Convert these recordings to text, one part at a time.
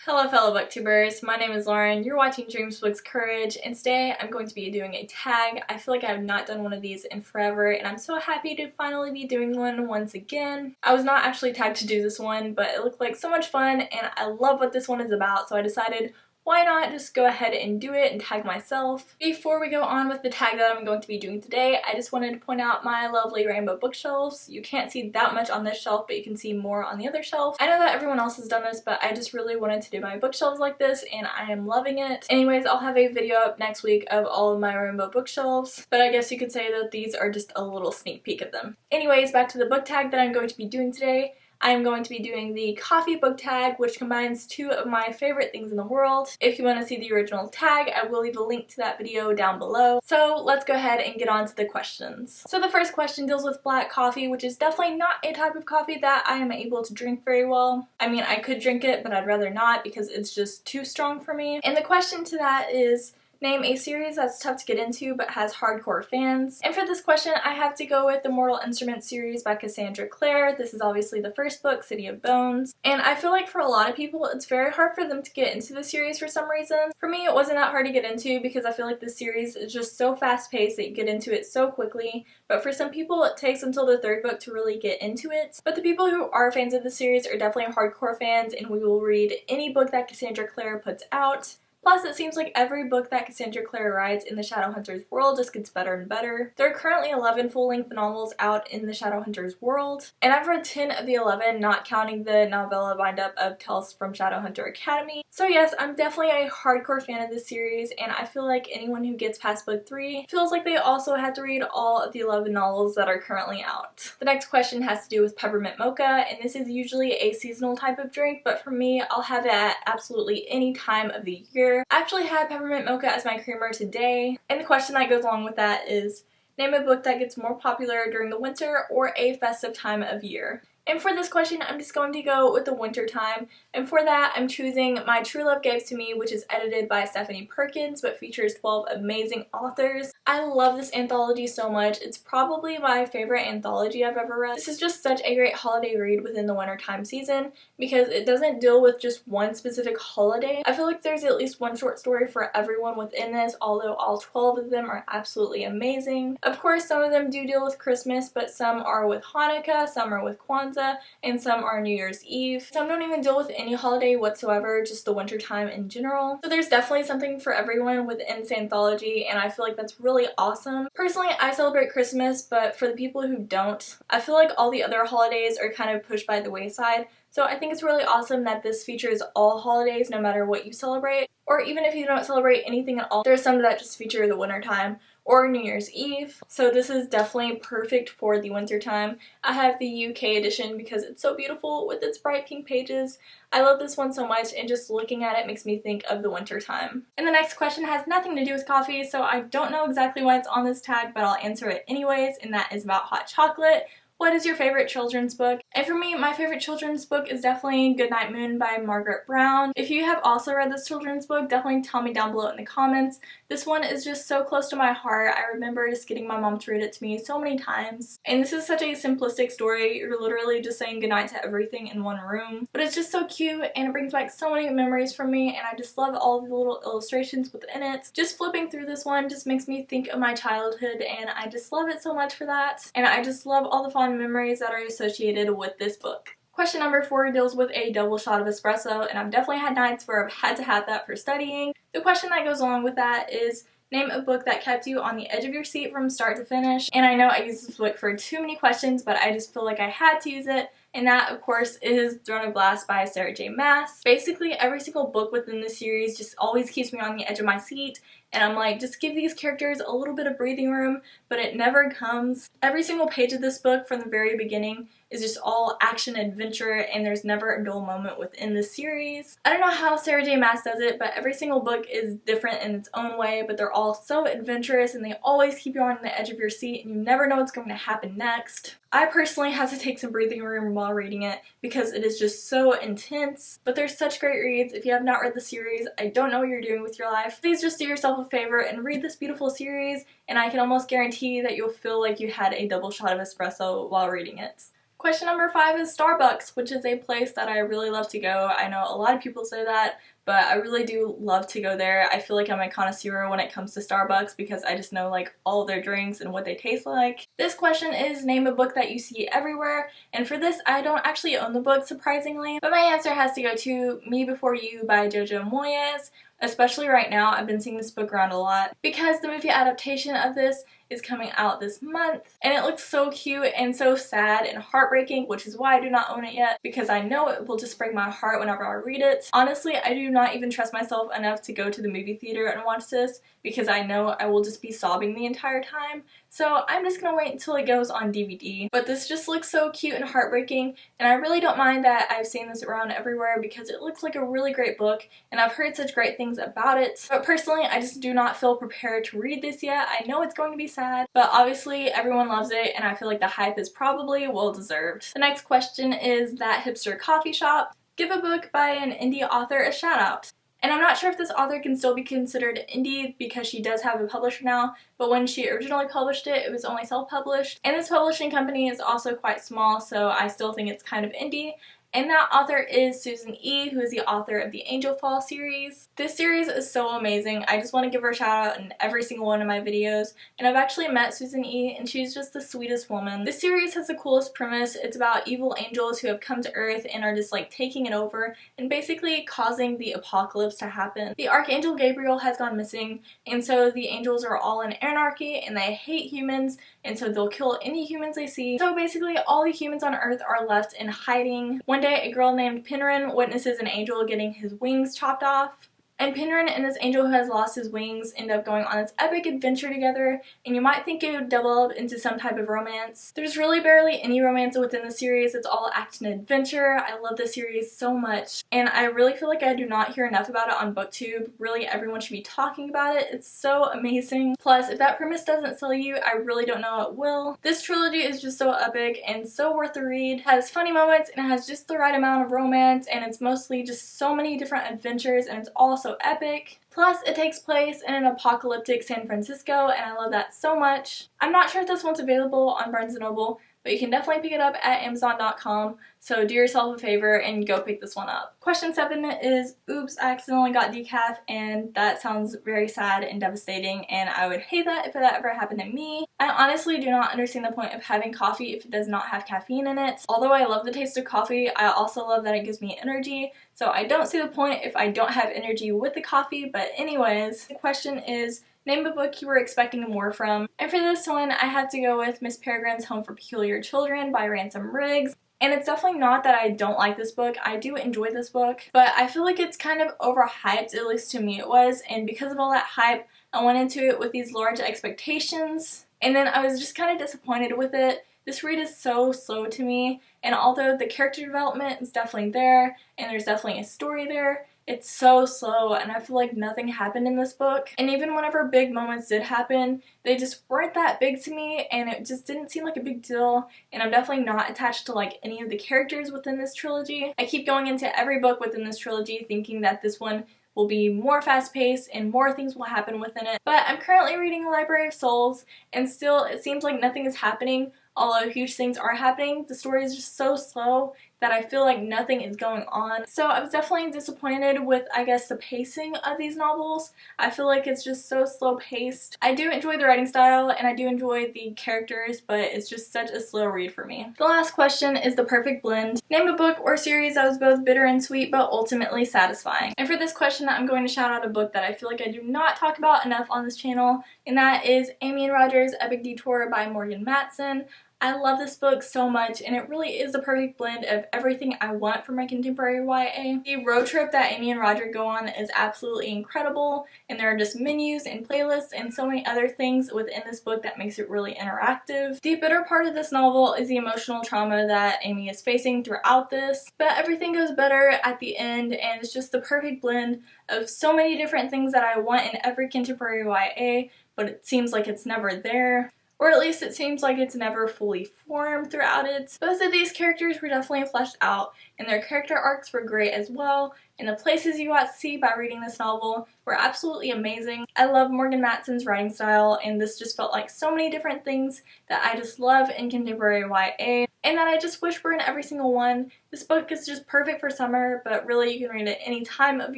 Hello fellow booktubers, my name is Lauren, you're watching dreamsBOOKScourage, and today I'm going to be doing a tag. I feel like I have not done one of these in forever, and I'm so happy to finally be doing one once again. I was not actually tagged to do this one, but it looked like so much fun, and I love what this one is about, so I decided why not just go ahead and do it and tag myself. Before we go on with the tag that I'm going to be doing today, I just wanted to point out my lovely rainbow bookshelves. You can't see that much on this shelf, but you can see more on the other shelf. I know that everyone else has done this, but I just really wanted to do my bookshelves like this, and I am loving it. Anyways, I'll have a video up next week of all of my rainbow bookshelves, but I guess you could say that these are just a little sneak peek of them. Anyways, back to the book tag that I'm going to be doing today. I am going to be doing the coffee book tag, which combines two of my favorite things in the world. If you want to see the original tag, I will leave a link to that video down below. So let's go ahead and get on to the questions. So the first question deals with black coffee, which is definitely not a type of coffee that I am able to drink very well. I mean, I could drink it, but I'd rather not because it's just too strong for me. And the question to that is, name a series that's tough to get into but has hardcore fans. And for this question, I have to go with the Mortal Instruments series by Cassandra Clare. This is obviously the first book, City of Bones. And I feel like for a lot of people, it's very hard for them to get into the series for some reason. For me, it wasn't that hard to get into because I feel like this series is just so fast-paced that you get into it so quickly. But for some people, it takes until the third book to really get into it. But the people who are fans of the series are definitely hardcore fans, and we will read any book that Cassandra Clare puts out. Plus, it seems like every book that Cassandra Clare writes in the Shadowhunters world just gets better and better. There are currently 11 full-length novels out in the Shadowhunters world, and I've read 10 of the 11, not counting the novella bind-up of Tales from Shadowhunter Academy. So yes, I'm definitely a hardcore fan of this series, and I feel like anyone who gets past book 3 feels like they also had to read all of the 11 novels that are currently out. The next question has to do with peppermint mocha, and this is usually a seasonal type of drink, but for me, I'll have it at absolutely any time of the year. I actually had peppermint mocha as my creamer today, and the question that goes along with that is, name a book that gets more popular during the winter or a festive time of year. And for this question, I'm just going to go with the winter time, and for that, I'm choosing My True Love Gave to Me, which is edited by Stephanie Perkins, but features 12 amazing authors. I love this anthology so much. It's probably my favorite anthology I've ever read. This is just such a great holiday read within the wintertime season because it doesn't deal with just one specific holiday. I feel like there's at least one short story for everyone within this, although all 12 of them are absolutely amazing. Of course, some of them do deal with Christmas, but some are with Hanukkah, some are with Kwanzaa, and some are New Year's Eve. Some don't even deal with any holiday whatsoever, just the winter time in general. So there's definitely something for everyone within this anthology, and I feel like that's really awesome. Personally, I celebrate Christmas, but for the people who don't, I feel like all the other holidays are kind of pushed by the wayside. So I think it's really awesome that this features all holidays no matter what you celebrate. Or even if you don't celebrate anything at all, there's some that just feature the wintertime or New Year's Eve. So this is definitely perfect for the winter time. I have the UK edition because it's so beautiful with its bright pink pages. I love this one so much, and just looking at it makes me think of the winter time. And the next question has nothing to do with coffee, so I don't know exactly why it's on this tag, but I'll answer it anyways, and that is about hot chocolate. What is your favorite children's book? And for me, my favorite children's book is definitely Goodnight Moon by Margaret Brown. If you have also read this children's book, definitely tell me down below in the comments. This one is just so close to my heart. I remember just getting my mom to read it to me so many times. And this is such a simplistic story. You're literally just saying goodnight to everything in one room. But it's just so cute, and it brings back so many memories for me, and I just love all the little illustrations within it. Just flipping through this one just makes me think of my childhood, and I just love it so much for that. And I just love all the fun memories that are associated with this book. Question number 4 deals with a double shot of espresso, and I've definitely had nights where I've had to have that for studying. The question that goes along with that is, name a book that kept you on the edge of your seat from start to finish. And I know I used this book for too many questions, but I just feel like I had to use it. And that, of course, is Throne of Glass by Sarah J. Maas. Basically, every single book within the series just always keeps me on the edge of my seat. And I'm like, just give these characters a little bit of breathing room, but it never comes. Every single page of this book from the very beginning is just all action adventure, and there's never a dull moment within the series. I don't know how Sarah J. Maas does it, but every single book is different in its own way, but they're all so adventurous, and they always keep you on the edge of your seat, and you never know what's going to happen next. I personally had to take some breathing room while reading it because it is just so intense, but there's such great reads. If you have not read the series, I don't know what you're doing with your life. Please just do yourself a favor and read this beautiful series, and I can almost guarantee that you'll feel like you had a double shot of espresso while reading it. Question number 5 is Starbucks, which is a place that I really love to go. I know a lot of people say that, but I really do love to go there. I feel like I'm a connoisseur when it comes to Starbucks because I just know like all of their drinks and what they taste like. This question is name a book that you see everywhere, and for this I don't actually own the book surprisingly, but my answer has to go to Me Before You by Jojo Moyes. Especially right now, I've been seeing this book around a lot because the movie adaptation of this is coming out this month, and it looks so cute and so sad and heartbreaking, which is why I do not own it yet, because I know it will just break my heart whenever I read it. Honestly, I do not even trust myself enough to go to the movie theater and watch this because I know I will just be sobbing the entire time. So I'm just gonna wait until it goes on DVD. But this just looks so cute and heartbreaking, and I really don't mind that I've seen this around everywhere because it looks like a really great book, and I've heard such great things about it. But personally, I just do not feel prepared to read this yet. I know it's going to be sad, but obviously everyone loves it, and I feel like the hype is probably well deserved. The next question is That Hipster Coffee Shop. Give a book by an indie author a shout out. And I'm not sure if this author can still be considered indie because she does have a publisher now, but when she originally published it, it was only self-published. And this publishing company is also quite small, so I still think it's kind of indie. And that author is Susan E., who is the author of the Angel Fall series. This series is so amazing. I just want to give her a shout out in every single one of my videos. And I've actually met Susan E., and she's just the sweetest woman. This series has the coolest premise. It's about evil angels who have come to Earth and are just like taking it over and basically causing the apocalypse to happen. The Archangel Gabriel has gone missing, and so the angels are all in anarchy and they hate humans, and so they'll kill any humans they see. So basically all the humans on Earth are left in hiding. One day a girl named Penryn witnesses an angel getting his wings chopped off. And Penryn and this angel who has lost his wings end up going on this epic adventure together, and you might think it would develop into some type of romance. There's really barely any romance within the series. It's all action and adventure. I love this series so much, and I really feel like I do not hear enough about it on BookTube. Really, everyone should be talking about it. It's so amazing. Plus, if that premise doesn't sell you, I really don't know what will. This trilogy is just so epic and so worth the read. It has funny moments, and it has just the right amount of romance, and it's mostly just so many different adventures, and it's all so epic. Plus, it takes place in an apocalyptic San Francisco, and I love that so much. I'm not sure if this one's available on Barnes & Noble, but you can definitely pick it up at Amazon.com, so do yourself a favor and go pick this one up. Question 7 is, oops, I accidentally got decaf, and that sounds very sad and devastating, and I would hate that if that ever happened to me. I honestly do not understand the point of having coffee if it does not have caffeine in it. Although I love the taste of coffee, I also love that it gives me energy, so I don't see the point if I don't have energy with the coffee. But anyways, the question is, name a book you were expecting more from. And for this one, I had to go with Miss Peregrine's Home for Peculiar Children by Ransom Riggs. And it's definitely not that I don't like this book. I do enjoy this book, but I feel like it's kind of overhyped, at least to me it was. And because of all that hype, I went into it with these large expectations, and then I was just kind of disappointed with it. This read is so slow to me, and although the character development is definitely there, and there's definitely a story there, it's so slow, and I feel like nothing happened in this book. And even whenever big moments did happen, they just weren't that big to me, and it just didn't seem like a big deal, and I'm definitely not attached to like any of the characters within this trilogy. I keep going into every book within this trilogy thinking that this one will be more fast-paced and more things will happen within it. But I'm currently reading Library of Souls, and still it seems like nothing is happening. Although huge things are happening, the story is just so slow that I feel like nothing is going on. So I was definitely disappointed with, I guess, the pacing of these novels. I feel like it's just so slow paced. I do enjoy the writing style and I do enjoy the characters, but it's just such a slow read for me. The last question is the perfect blend. Name a book or series that was both bitter and sweet but ultimately satisfying. And for this question, I'm going to shout out a book that I feel like I do not talk about enough on this channel, and that is Amy and Roger's Epic Detour by Morgan Matson. I love this book so much, and it really is the perfect blend of everything I want from my contemporary YA. The road trip that Amy and Roger go on is absolutely incredible, and there are just menus and playlists and so many other things within this book that makes it really interactive. The bitter part of this novel is the emotional trauma that Amy is facing throughout this, but everything goes better at the end, and it's just the perfect blend of so many different things that I want in every contemporary YA, but it seems like it's never there. Or at least it seems like it's never fully formed throughout it. Both of these characters were definitely fleshed out, and their character arcs were great as well, and the places you got to see by reading this novel were absolutely amazing. I love Morgan Matson's writing style, and this just felt like so many different things that I just love in contemporary YA, and that I just wish were in every single one. This book is just perfect for summer, but really you can read it any time of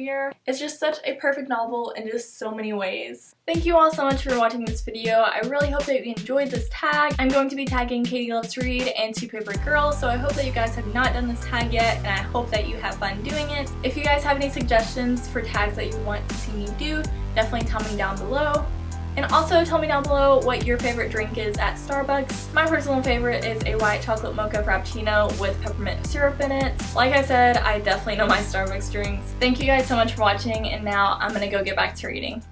year. It's just such a perfect novel in just so many ways. Thank you all so much for watching this video. I really hope that you enjoyed this tag. I'm going to be tagging Katie Loves to Read and Two Paper Girls, so I hope that you guys have not done this tag yet, and I hope that you have fun doing it. If you guys have any suggestions for tags that you want to see me do, definitely tell me down below. And also tell me down below what your favorite drink is at Starbucks. My personal favorite is a white chocolate mocha frappuccino with peppermint syrup in it. Like I said, I definitely know my Starbucks drinks. Thank you guys so much for watching, and now I'm gonna go get back to reading.